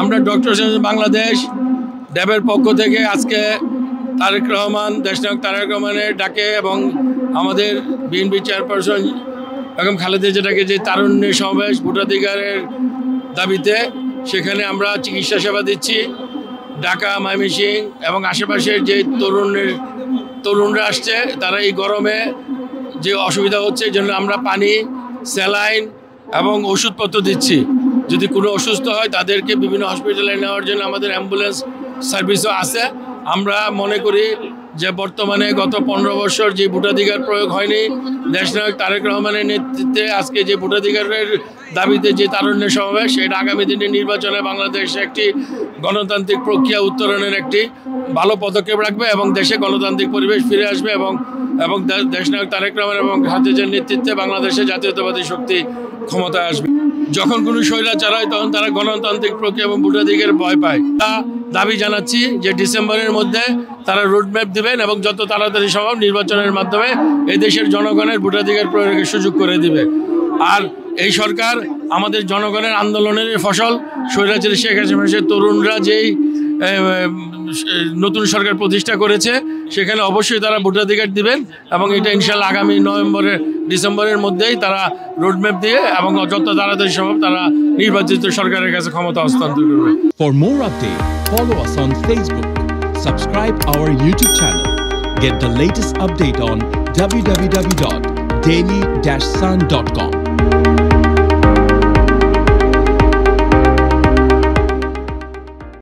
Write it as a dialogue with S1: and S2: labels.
S1: আমরা ডক্টর বাংলাদেশ ড্যাবের পক্ষ থেকে আজকে তারেক রহমান, দেশনায়ক তারেক রহমানের ডাকে এবং আমাদের বিএনপি চেয়ারপারসন বেগম খালেদা জিয়াকে যে তারুণ্যের সমাবেশ ভোটাধিকারের দাবিতে, সেখানে আমরা চিকিৎসা সেবা দিচ্ছি। ঢাকা, ময়মনসিংহ এবং আশেপাশের যে তরুণরা আসছে, তারা এই গরমে যে অসুবিধা হচ্ছে, এই জন্য আমরা পানি, স্যালাইন এবং ওষুধপত্র দিচ্ছি। যদি কোনো অসুস্থ হয় তাদেরকে বিভিন্ন হসপিটালে নেওয়ার জন্য আমাদের অ্যাম্বুলেন্স সার্ভিসও আছে। আমরা মনে করি যে বর্তমানে গত 15 বছর যে ভোটাধিকার প্রয়োগ হয়নি, দেশনায়ক তারেক রহমানের নেতৃত্বে আজকে যে ভোটাধিকারের দাবিতে যে তারুণ্যের সমাবেশ, এটা আগামী দিনে নির্বাচনে বাংলাদেশে একটি গণতান্ত্রিক প্রক্রিয়া উত্তরণের একটি ভালো পদক্ষেপ রাখবে এবং দেশে গণতান্ত্রিক পরিবেশ ফিরে আসবে এবং দেশনায়ক তারেক রহমান এবং খালেদা জিয়ার নেতৃত্বে বাংলাদেশে জাতীয়তাবাদী শক্তি ক্ষমতায় আসবে। যখন কোনো স্বৈরাচার হয় তখন তারা গণতান্ত্রিক প্রক্রিয়া এবং ভোটাধিকার ভয় পায়। তা দাবি জানাচ্ছি যে ডিসেম্বরের মধ্যে তারা রোডম্যাপ দেবেন এবং যত তাড়াতাড়ি সম্ভব নির্বাচনের মাধ্যমে এই দেশের জনগণের ভোটাধিকার প্রয়োগের সুযোগ করে দিবে। আর এই সরকার আমাদের জনগণের আন্দোলনের ফসল। স্বৈরাচারী শেখ হাসিনার তরুণরা যেই নতুন সরকার প্রতিষ্ঠা করেছে, সেখানে অবশ্যই তারা ভোটাধিকার দিবেন এবং এটা ইনশাল্লাহ আগামী ডিসেম্বরের মধ্যেই তারা রোডম্যাপ দিয়ে এবং যত তাড়াতাড়ি সম্ভব তারা নির্বাচিত সরকারের কাছে ক্ষমতা হস্তান্তর করবে।
S2: For more updates, follow us on Facebook, subscribe our YouTube channel, get the latest update on www.daily-sun.com.